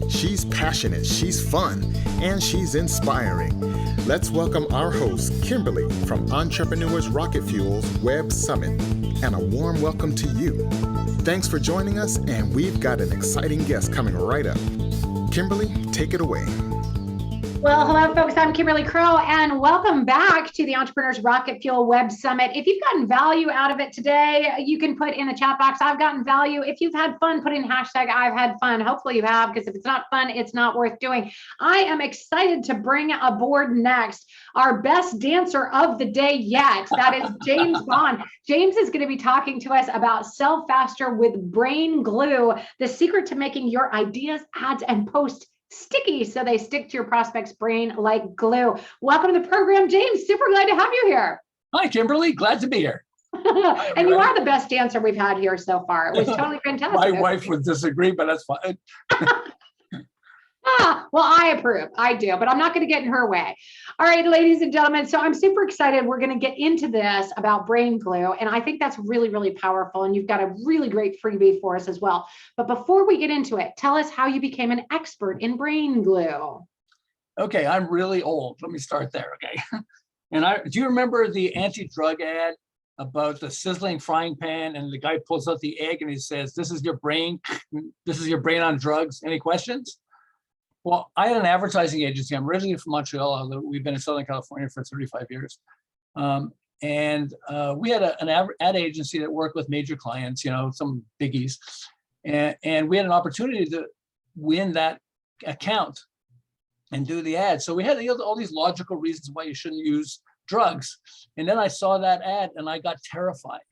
She's passionate, she's fun, and she's inspiring. Let's welcome our host, Kimberly, from Entrepreneurs Rocket Fuel's Web Summit, and a warm welcome to you. Thanks for joining us, and we've got an exciting guest coming right up. Kimberly, take it away. Well, hello, folks. I'm Kimberly Crow, and welcome back to the Entrepreneurs Rocket Fuel Web Summit. If you've gotten value out of it today, you can put in the chat box, I've gotten value. If you've had fun, put in hashtag I've had fun. Hopefully you have, because if it's not fun, it's not worth doing. I am excited to bring aboard next our best dancer of the day yet. That is James Bond. James is going to be talking to us about Sell Faster with Brain Glue, the secret to making your ideas, ads, and posts sticky so they stick to your prospect's brain like glue. Welcome to the program, James. Super glad to have you here. Hi, Kimberly. Glad to be here. And you are the best dancer we've had here so far. It was totally fantastic. My wife would disagree, but that's fine. Well, I approve. I do, but I'm not going to get in her way. All right, ladies and gentlemen. So I'm super excited. We're going to get into this about brain glue. And I think that's really, really powerful. And you've got a really great freebie for us as well. But before we get into it, tell us how you became an expert in brain glue. Okay, I'm really old. Let me start there, okay? And do you remember the anti-drug ad about the sizzling frying pan and the guy pulls out the egg and he says, this is your brain on drugs. Any questions? Well, I had an advertising agency. I'm originally from Montreal, although we've been in Southern California for 35 years. We had an ad agency that worked with major clients, some biggies. And we had an opportunity to win that account and do the ad. So we had all these logical reasons why you shouldn't use drugs. And then I saw that ad and I got terrified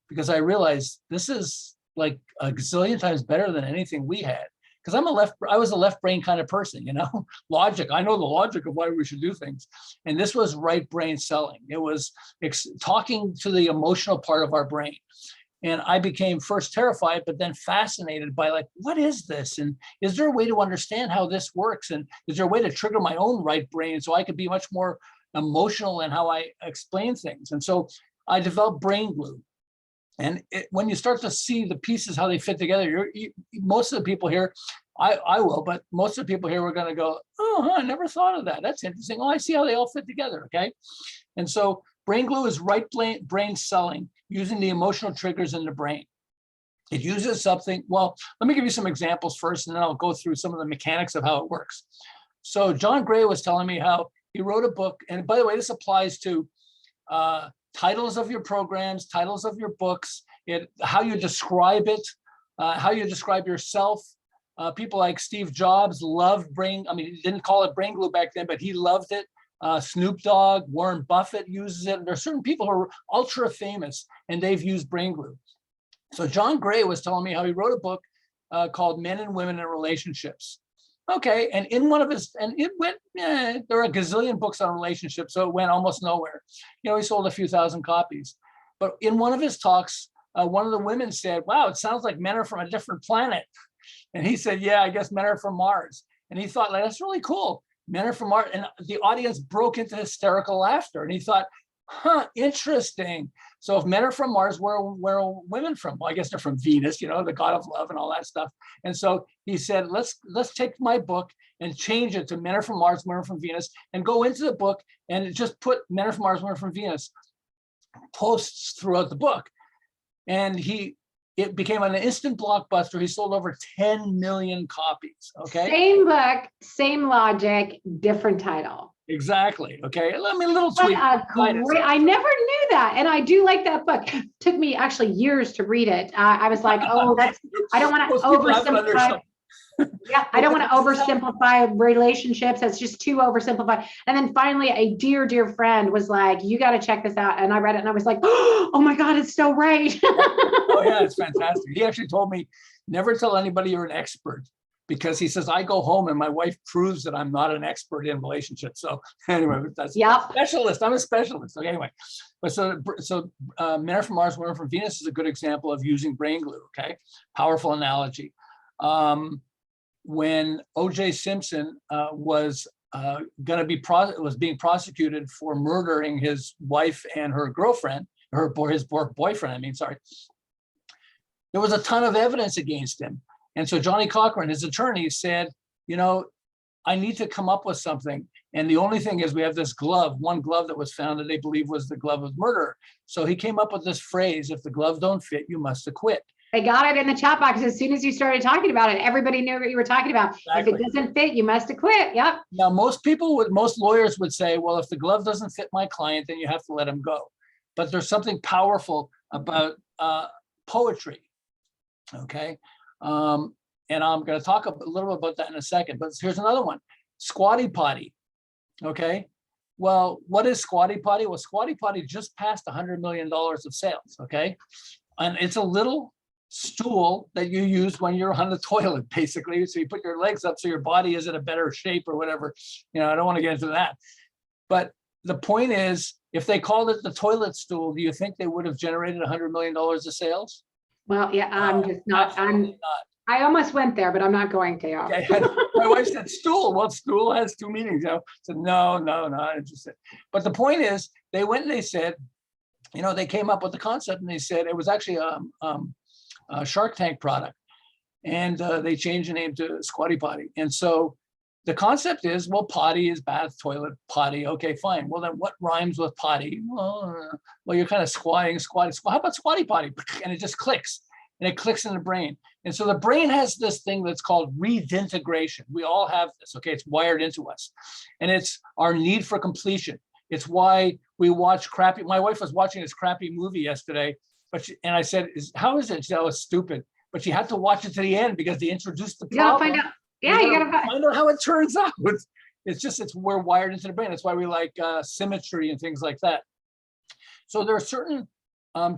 because I realized this is like a gazillion times better than anything we had. Because I was a left brain kind of person, logic. I know the logic of why we should do things. And this was right brain selling. It was talking to the emotional part of our brain. And I became first terrified, but then fascinated by what is this? And is there a way to understand how this works? And is there a way to trigger my own right brain so I could be much more emotional in how I explain things? And so I developed Brain Glue. And when you start to see the pieces, how they fit together, most of the people here, I will, but most of the people here are going to go, oh, I never thought of that. That's interesting. Oh, I see how they all fit together. Okay. And so Brain Glue is right brain selling using the emotional triggers in the brain. It uses something. Well, let me give you some examples first, and then I'll go through some of the mechanics of how it works. So John Gray was telling me how he wrote a book. And by the way, this applies to titles of your programs, titles of your books, how you describe it, how you describe yourself. People like Steve Jobs loved he didn't call it Brain Glue back then, but he loved it. Snoop Dogg, Warren Buffett uses it. There are certain people who are ultra famous and they've used Brain Glue. So John Gray was telling me how he wrote a book called Men and Women in Relationships. Okay, and in one of his, and it went, there are a gazillion books on relationships, so it went almost nowhere. He sold a few thousand copies. But in one of his talks, one of the women said, wow, it sounds like men are from a different planet. And he said, yeah, I guess men are from Mars. And he thought, that's really cool. Men are from Mars. And the audience broke into hysterical laughter. And he thought, interesting. So if men are from Mars, where are women from? Well, I guess they're from Venus, the god of love and all that stuff. And so he said, let's take my book and change it to Men are from Mars, women are from Venus, and go into the book and just put Men are from Mars, women are from Venus posts throughout the book. And it became an instant blockbuster. He sold over 10 million copies. Okay. Same book, same logic, different title. Exactly. Okay. Let me a little tweak. I never knew that. And I do like that book. It took me actually years to read it. I was like, I don't want to oversimplify. Yeah, I don't want to oversimplify relationships. That's just too oversimplified. And then finally, a dear, dear friend was like, you got to check this out. And I read it and I was like, oh my God, it's so right. Oh yeah, it's fantastic. He actually told me, never tell anybody you're an expert, because he says, I go home and my wife proves that I'm not an expert in relationships. So anyway, that's specialist. I'm a specialist. Okay, anyway, but so Men are from Mars, women are from Venus is a good example of using Brain Glue. Okay, powerful analogy. When O.J. Simpson was being prosecuted for murdering his wife and her girlfriend, his boyfriend. There was a ton of evidence against him, and so Johnny Cochran, his attorney, said, you know, I need to come up with something. And the only thing is we have this glove, one glove that was found that they believe was the glove of murder. So he came up with this phrase, if the glove don't fit, you must acquit. They got it in the chat box as soon as you started talking about it. Everybody knew what you were talking about. Exactly. If it doesn't fit, you must acquit. Yep. Now, most lawyers would say, well, if the glove doesn't fit my client, then you have to let him go. But there's something powerful about poetry, okay? And I'm going to talk a little bit about that in a second, but here's another one, Squatty Potty, okay? Well, what is Squatty Potty? Well, Squatty Potty just passed $100 million of sales, okay? And it's a little stool that you use when you're on the toilet, basically. So you put your legs up so your body is in a better shape or whatever. You know, I don't want to get into that. But the point is, if they called it the toilet stool, do you think they would have generated $100 million of sales? Well, yeah, I'm just not, Absolutely not. I almost went there, but I'm not going to. Okay. My wife said stool. Well, stool has two meanings. You know, I said, no, not interested. But the point is, they went and they said, you know, they came up with the concept and they said it was actually a Shark Tank product. And they changed the name to Squatty Potty. And so the concept is, well, potty is bath, toilet, potty. Okay, fine. Well, then what rhymes with potty? Well, you're kind of squatting. How about Squatty Potty? And it just clicks. And it clicks in the brain. And so the brain has this thing that's called redintegration. We all have this, okay? It's wired into us. And it's our need for completion. It's why we watch crappy, my wife was watching this crappy movie yesterday, and I said, how is it? She said, oh, it's stupid. But she had to watch it to the end because they introduced the problem. You gotta find out. Yeah, you gotta find out how it turns out. We're wired into the brain. That's why we like symmetry and things like that. So there are certain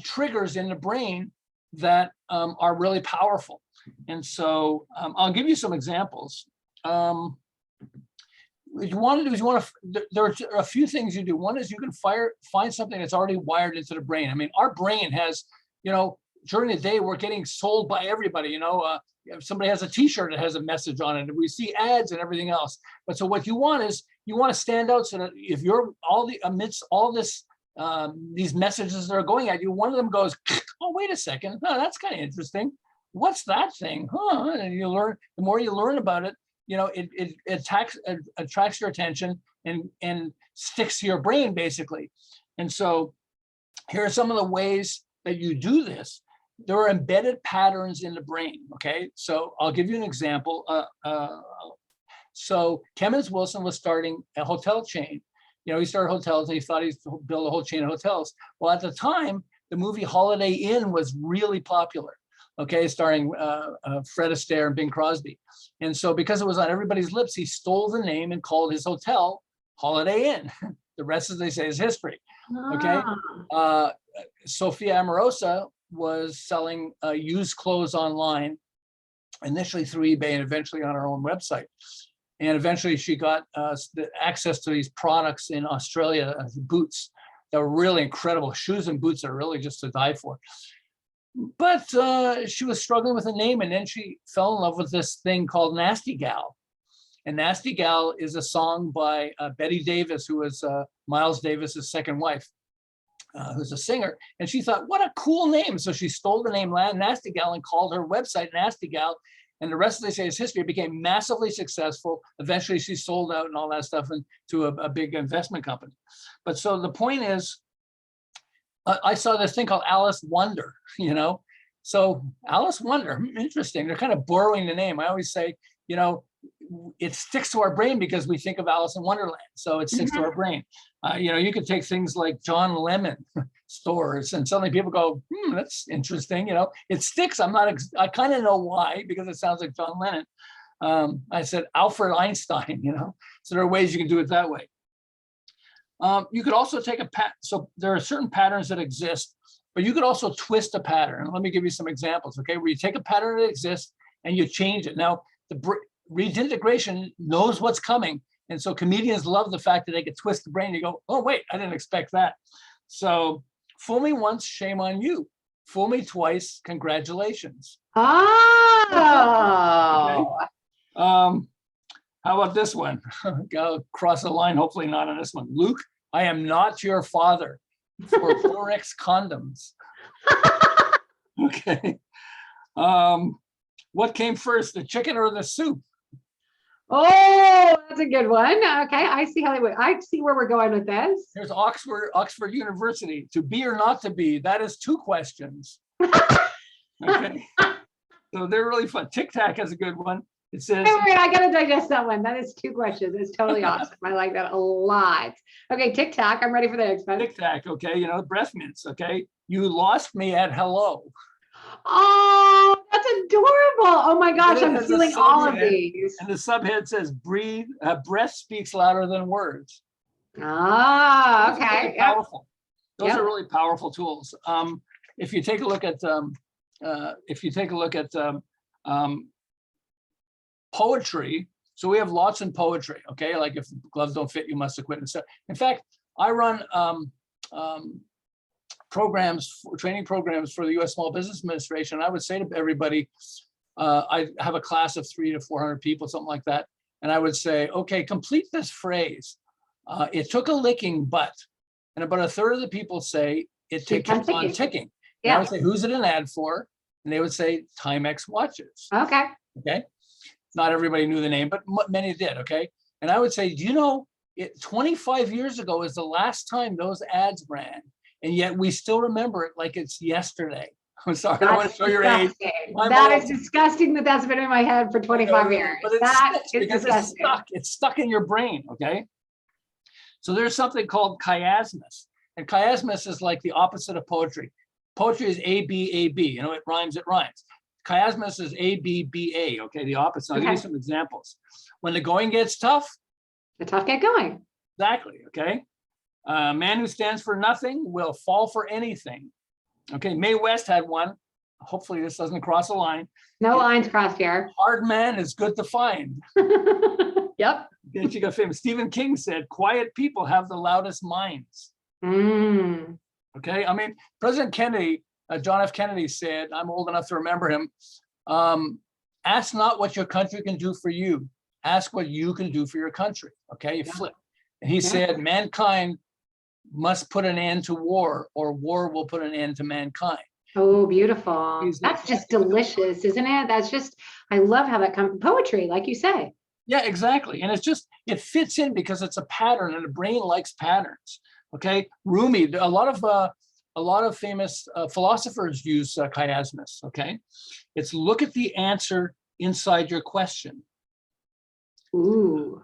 triggers in the brain that are really powerful. And so I'll give you some examples. What you want to do is there are a few things you do. One is you can find something that's already wired into the brain. I mean, our brain has, you know, during the day, we're getting sold by everybody, you know, if somebody has a t-shirt that has a message on it, and we see ads and everything else. But so what you want is, you want to stand out so that if you're amidst all this, these messages that are going at you, one of them goes, oh, wait a second, oh, that's kind of interesting. What's that thing? Huh? And you learn, the more you learn about it, you know, it attracts your attention and sticks to your brain, basically. And so here are some of the ways that you do this. There are embedded patterns in the brain, okay? So I'll give you an example. So Kemmons Wilson was starting a hotel chain. You know, he started hotels and he thought he'd build a whole chain of hotels. Well, at the time, the movie Holiday Inn was really popular, okay, starring Fred Astaire and Bing Crosby. And so because it was on everybody's lips, he stole the name and called his hotel Holiday Inn. The rest, as they say, is history, okay? Sophia Amoruso was selling used clothes online, initially through eBay and eventually on her own website. And eventually she got the access to these products in Australia, boots that were really incredible. Shoes and boots are really just to die for. But she was struggling with a name, and then she fell in love with this thing called Nasty Gal. And Nasty Gal is a song by Betty Davis, who was Miles Davis's second wife, who's a singer. And she thought, what a cool name. So she stole the name Nasty Gal and called her website Nasty Gal. And the rest, they say, is history. It became massively successful. Eventually, she sold out and all that stuff into a big investment company. But so the point is, I saw this thing called Alice Wonder, you know. So Alice Wonder, interesting. They're kind of borrowing the name. I always say, you know, it sticks to our brain because we think of Alice in Wonderland. So it sticks to our brain. You know, you could take things like John Lemon stores and suddenly people go, that's interesting. You know, it sticks. I kind of know why, because it sounds like John Lennon. I said Alfred Einstein, you know, so there are ways you can do it that way. You could also take so there are certain patterns that exist, but you could also twist a pattern. Let me give you some examples, okay? Where you take a pattern that exists and you change it. Now, the redintegration knows what's coming. And so comedians love the fact that they can twist the brain. You go, oh, wait, I didn't expect that. So fool me once, shame on you. Fool me twice, congratulations. Oh. Okay. How about this one? Go cross the line, hopefully not on this one. Luke, I am not your father for Forex condoms. Okay. What came first, the chicken or the soup? Oh, that's a good one. Okay, I see Hollywood. I see where we're going with this. There's Oxford University. To be or not to be, that is 2 questions. Okay. So they're really fun. Tic Tac has a good one. It says, Wait, I gotta digest that one. That is 2 questions. It's totally awesome. I like that a lot. Okay, Tic Tac. I'm ready for the next one. Tic Tac, okay, you know, breath mints, okay. You lost me at hello. Oh, that's adorable. Oh my gosh, Then it I'm has a feeling all of subhead, these. And the subhead says, breath speaks louder than words. Ah, Those are really okay. Yep. powerful. Those Yep. are really powerful tools. If you take a look at poetry, so we have lots in poetry. Okay, like if the gloves don't fit, you must have quit. And so, in fact, I run training programs for the U.S. Small Business Administration. I would say to everybody, I have a class of 300 to 400 people, something like that, and I would say, okay, complete this phrase. It took a licking, but, and about a third of the people say it kept on ticking. And I would say, who's it an ad for? And they would say Timex watches. Okay. Okay. Not everybody knew the name, but many did. Okay. And I would say, do you know, 25 years ago is the last time those ads ran. And yet we still remember it like it's yesterday. I'm sorry, I don't want to show your age. That is disgusting that that's been in my head for 25 years. But That is because disgusting. it's stuck in your brain, okay? So there's something called chiasmus. And chiasmus is like the opposite of poetry. Poetry is A-B-A-B, you know, it rhymes. Chiasmus is A-B-B-A, okay, the opposite. I'll give you some examples. When the going gets tough. The tough get going. Exactly, okay? A man who stands for nothing will fall for anything. Okay, Mae West had one. Hopefully this doesn't cross a line. No lines crossed here. Hard man is good to find. Yep. Then she got famous. Stephen King said, quiet people have the loudest minds. Mm. Okay, I mean, President Kennedy, John F. Kennedy said, I'm old enough to remember him, ask not what your country can do for you, ask what you can do for your country. Okay, you flip. And he said, mankind must put an end to war, or war will put an end to mankind. Oh, beautiful. That's just delicious, isn't it? That's just, I love how that comes from poetry, like you say. Yeah, exactly. And it's just, it fits in because it's a pattern and the brain likes patterns. Okay, Rumi, a lot of famous philosophers use chiasmus. Okay, it's look at the answer inside your question. Ooh.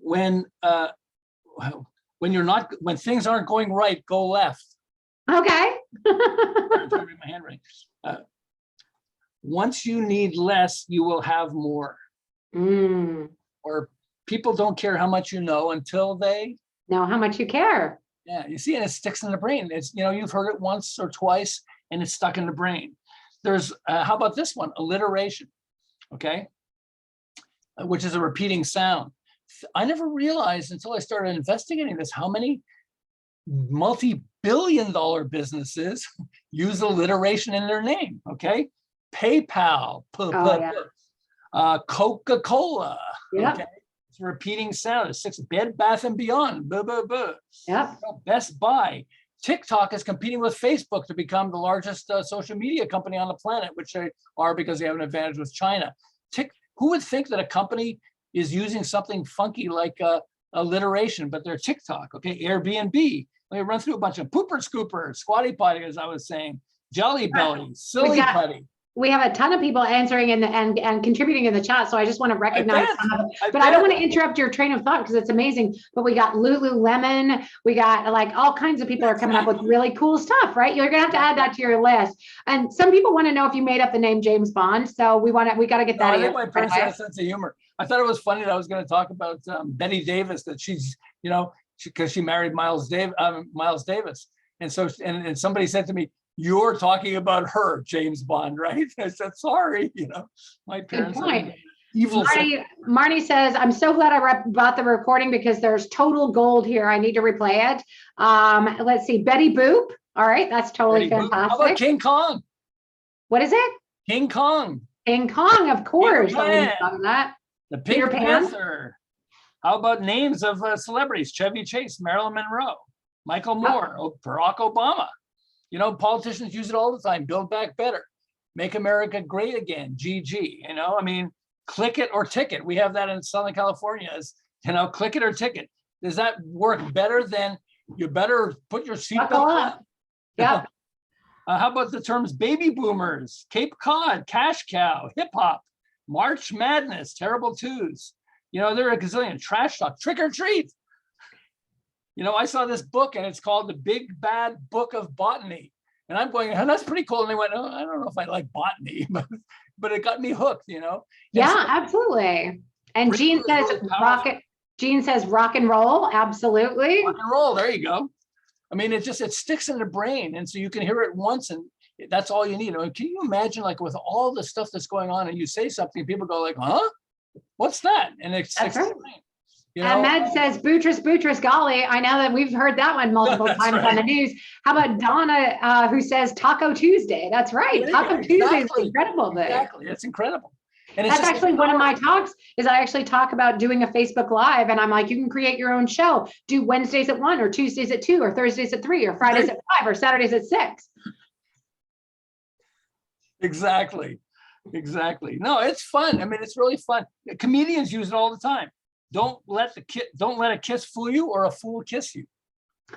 When things aren't going right, go left. Okay. My handwriting. Once you need less, you will have more. Mm. Or people don't care how much you know until they know how much you care. Yeah, you see, and it sticks in the brain. It's, you know, you've heard it once or twice and it's stuck in the brain. There's, how about this one? Alliteration, okay? Which is a repeating sound. I never realized until I started investigating this, how many multi-billion-dollar businesses use alliteration in their name, okay? PayPal, Coca-Cola, okay? It's a repeating sound. It's 6 Bed Bath & Beyond, blah, blah, blah. Yeah. Best Buy. TikTok is competing with Facebook to become the largest social media company on the planet, which they are because they have an advantage with China. Who would think that a company is using something funky like alliteration, but they're TikTok, okay? Airbnb. Let me run through a bunch of Pooper Scooper, Squatty Potty, as I was saying, Jelly Belly, Silly Putty. We have a ton of people answering and contributing in the chat, so I just want to recognize some of them. But I don't want to interrupt your train of thought because it's amazing. But we got Lululemon, we got like all kinds of people are coming up with really cool stuff, right? You're gonna have to add that to your list. And some people want to know if you made up the name James Bond, so we got to get that. I think my parents have a sense of humor. I thought it was funny that I was going to talk about Betty Davis, that she's, you know, because she married Miles Davis, and so and somebody said to me, you're talking about her, James Bond, right? I said, sorry, you know, my parents. Evil. Marnie says, I'm so glad I bought the recording because there's total gold here. I need to replay it. Let's see, Betty Boop. All right, that's totally fantastic. How about King Kong? What is it? King Kong. King Kong, of course. That. The Pink Panther. How about names of celebrities? Chevy Chase, Marilyn Monroe, Michael Moore, Barack Obama. You know, politicians use it all the time. Build Back Better. Make America Great Again, GG, you know, I mean, click it or ticket. We have that in Southern California as, you know, click it or ticket. Does that work better than you better put your seatbelt Buckle on? up. Yeah. How about the terms baby boomers, Cape Cod, cash cow, hip hop, March Madness, terrible twos? You know, there are a gazillion. Trash talk, trick or treat. You know, I saw this book and it's called The Big Bad Book of Botany. And I'm going, oh, that's pretty cool. And they went, oh, I don't know if I like botany, but it got me hooked, you know? And Yeah, so absolutely. And Rick Jean was says really powerful. Jean says rock and roll. Absolutely. rock and roll, there you go. I mean, it sticks in the brain. And so you can hear it once and that's all you need. I mean, can you imagine like with all the stuff that's going on and you say something, people go like, huh? What's that? And it sticks in the brain. You know? Ahmed says, Boutrous, golly. I know that we've heard that one multiple That's times right. on the news. How about Donna, who says Taco Tuesday? That's right. Yeah, Taco Tuesday is an exactly. incredible thing. Exactly. It's incredible. And it's That's just actually one of my talks is I actually talk about doing a Facebook Live and I'm like, you can create your own show. Do Wednesdays at 1 or Tuesdays at 2 or Thursdays at 3 or Fridays at 5 or Saturdays at 6. Exactly. No, it's fun. I mean, it's really fun. Comedians use it all the time. Don't let a kiss fool you or a fool kiss you.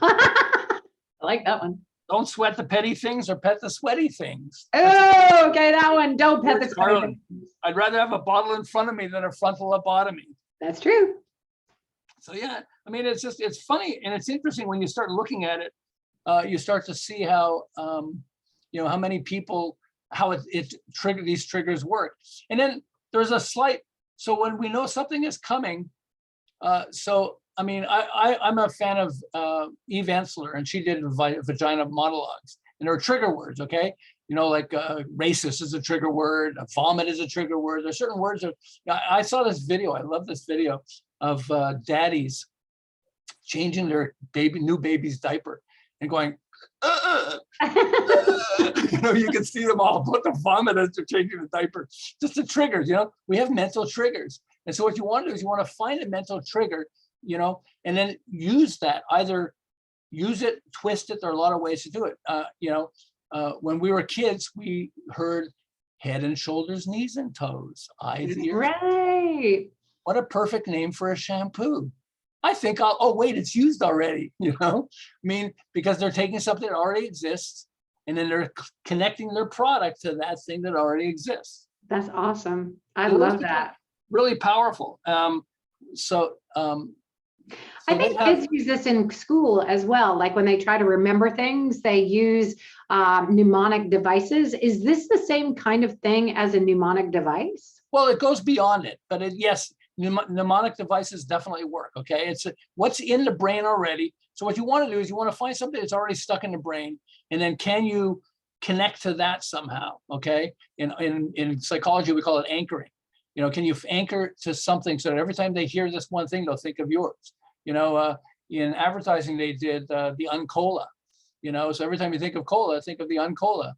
I like that one. Don't sweat the petty things or pet the sweaty things. Oh, okay, that one. Don't pet the George Carlin. sweaty. I'd rather have a bottle in front of me than a frontal lobotomy. That's true. So yeah, I mean, it's funny and it's interesting when you start looking at it. You start to see how you know how many people how these triggers work, and then there's a slight. So when we know something is coming, so I mean, I'm a fan of Eve Ensler, and she did vagina monologues, and there are trigger words. Okay, you know, like racist is a trigger word, vomit is a trigger word. There's certain words that I saw this video. I love this video of daddies changing their new baby's diaper and going, you know, you can see them all put the vomit as they're changing the diaper. Just the triggers, you know, we have mental triggers. And so what you want to do is you want to find a mental trigger, you know, and then use that, either use it, twist it. There are a lot of ways to do it. You know, when we were kids, we heard head and shoulders, knees and toes, eyes, ears. Right. What a perfect name for a shampoo. I think oh wait, it's used already, you know? I mean, because they're taking something that already exists and then they're connecting their product to that thing that already exists. That's awesome. I love that. Really powerful. I think kids use this in school as well. Like when they try to remember things, they use mnemonic devices. Is this the same kind of thing as a mnemonic device? Well, it goes beyond it, but yes, mnemonic devices definitely work. Okay, it's what's in the brain already. So what you want to do is you want to find something that's already stuck in the brain, and then can you connect to that somehow? Okay, in psychology we call it anchoring. You know, can you anchor to something so that every time they hear this one thing, they'll think of yours? You know, in advertising they did the Uncola. You know, so every time you think of cola, think of the Uncola.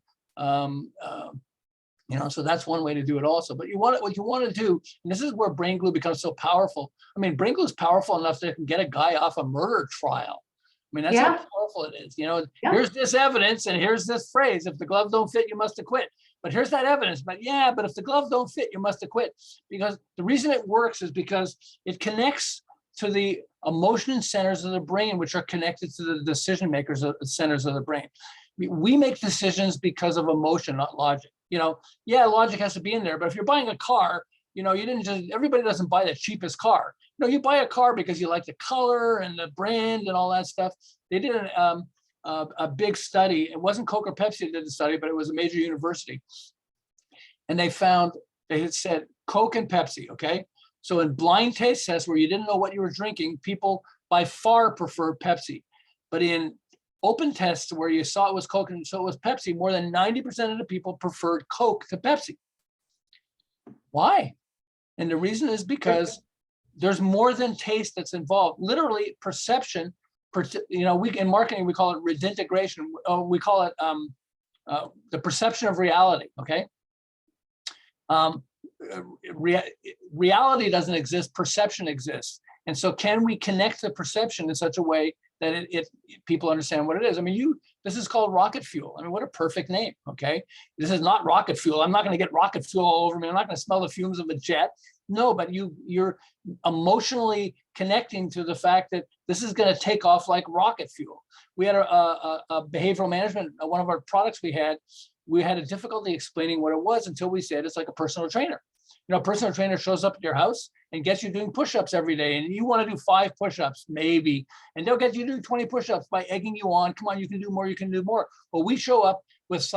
You know, so that's one way to do it also. But what you want to do, and this is where brain glue becomes so powerful. I mean, brain glue is powerful enough that it can get a guy off a murder trial. I mean, that's how powerful it is. You know, here's this evidence and here's this phrase. If the glove don't fit, you must acquit. But here's that evidence. But if the glove don't fit, you must acquit. Because the reason it works is because it connects to the emotion centers of the brain, which are connected to the decision makers centers of the brain. We make decisions because of emotion, not logic. You know, logic has to be in there, but if you're buying a car, you know, everybody doesn't buy the cheapest car. You know, you buy a car because you like the color and the brand and all that stuff. They did a big study. It wasn't Coke or Pepsi that did the study, but it was a major university. And they had said Coke and Pepsi, okay? So in blind taste tests where you didn't know what you were drinking, people by far preferred Pepsi. But in open tests where you saw it was Coke and so it was Pepsi, more than 90% of the people preferred Coke to Pepsi. Why? And the reason is because there's more than taste that's involved. Literally perception, you know, in marketing, we call it redintegration. We call it the perception of reality, okay? Reality doesn't exist, perception exists. And so can we connect the perception in such a way that people understand what it is. I mean, this is called rocket fuel. I mean, what a perfect name. Okay. This is not rocket fuel. I'm not going to get rocket fuel all over me. I'm not going to smell the fumes of a jet. No, but you're emotionally connecting to the fact that this is going to take off like rocket fuel. We had a behavioral management, one of our products we had a difficulty explaining what it was until we said it's like a personal trainer. You know, a personal trainer shows up at your house and gets you doing push-ups every day, and you want to do 5 push-ups, maybe, and they'll get you to do 20 push-ups by egging you on. Come on, you can do more, you can do more. Well, we show up with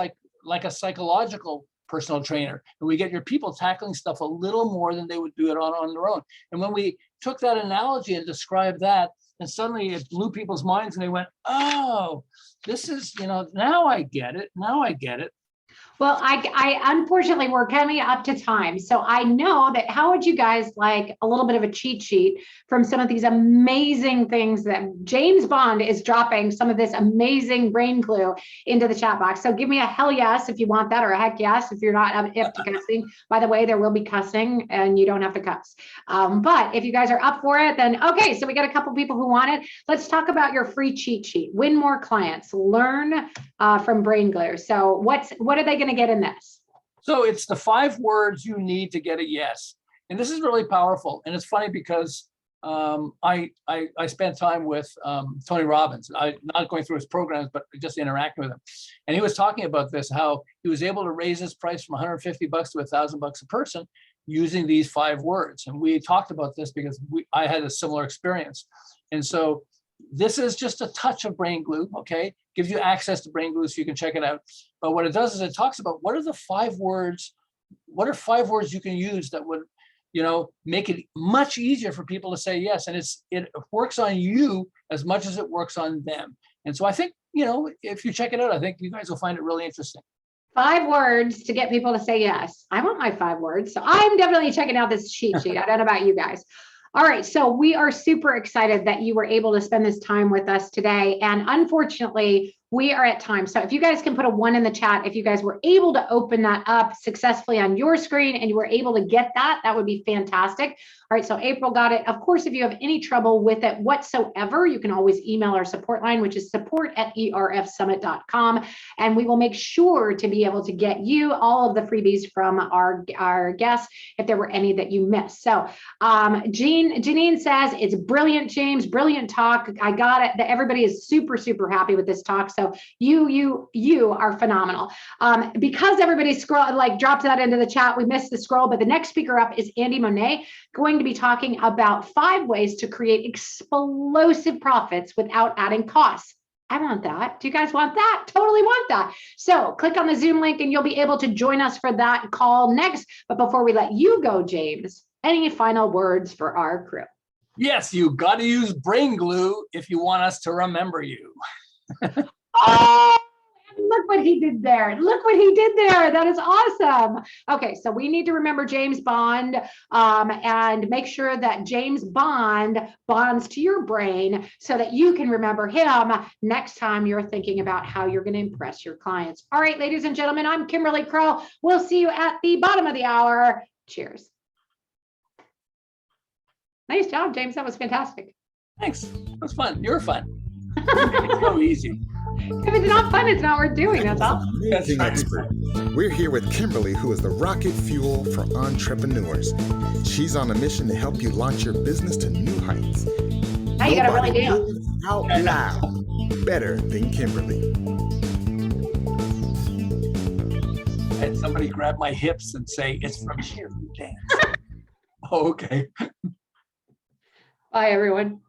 like a psychological personal trainer, and we get your people tackling stuff a little more than they would do it on their own. And when we took that analogy and described that, and suddenly it blew people's minds, and they went, oh, this is, now I get it. Now I get it. Well, I unfortunately, we're coming up to time. So I know that how would you guys like a little bit of a cheat sheet from some of these amazing things that James Bond is dropping, some of this amazing brain glue into the chat box. So give me a hell yes if you want that, or a heck yes if you're not hip to cussing. By the way, there will be cussing and you don't have to cuss. But if you guys are up for it, then okay. So we got a couple people who want it. Let's talk about your free cheat sheet. Win more clients, learn from brain glue. So what are they going to get in this? So it's the 5 words you need to get a yes. And this is really powerful. And it's funny because I spent time with Tony Robbins. I'm not going through his programs, but just interacting with him. And he was talking about this, how he was able to raise his price from $150 to $1,000 a person using these 5 words. And we talked about this because I had a similar experience. And so this is just a touch of brain glue, okay? Gives you access to brain glue so you can check it out. But what it does is it talks about what are 5 words you can use that would, make it much easier for people to say yes. And it works on you as much as it works on them. And so I think, if you check it out, I think you guys will find it really interesting. 5 words to get people to say yes. I want my 5 words. So I'm definitely checking out this cheat sheet. I don't know about you guys. All right, so we are super excited that you were able to spend this time with us today. And unfortunately, we are at time. So if you guys can put a 1 in the chat, if you guys were able to open that up successfully on your screen and you were able to get that, that would be fantastic. All right, so April got it. Of course, if you have any trouble with it whatsoever, you can always email our support line, which is support@erfsummit.com. And we will make sure to be able to get you all of the freebies from our guests if there were any that you missed. So Janine says, it's brilliant, James, brilliant talk. I got it. Everybody is super, super happy with this talk. So you are phenomenal. Because everybody dropped that into the chat, we missed the scroll, but the next speaker up is Andy Monet, going to be talking about 5 ways to create explosive profits without adding costs. I want that. Do you guys want that? Totally want that. So click on the Zoom link and you'll be able to join us for that call next. But before we let you go, James, any final words for our crew? Yes, you got to use brain glue if you want us to remember you. Oh, look what he did there. Look what he did there. That is awesome. Okay, so we need to remember James Bond and make sure that James Bond bonds to your brain so that you can remember him next time you're thinking about how you're going to impress your clients. All right, ladies and gentlemen, I'm Kimberly Crow. We'll see you at the bottom of the hour. Cheers. Nice job, James. That was fantastic. Thanks. That was fun. You're fun. It's so easy. If it's not fun, it's not worth doing. That's all. Amazing expert. We're here with Kimberly, who is the rocket fuel for entrepreneurs. She's on a mission to help you launch your business to new heights. Now you got to really do. Lives out loud better than Kimberly. I had somebody grab my hips and say, it's from here you dance. Oh, okay. Bye, everyone.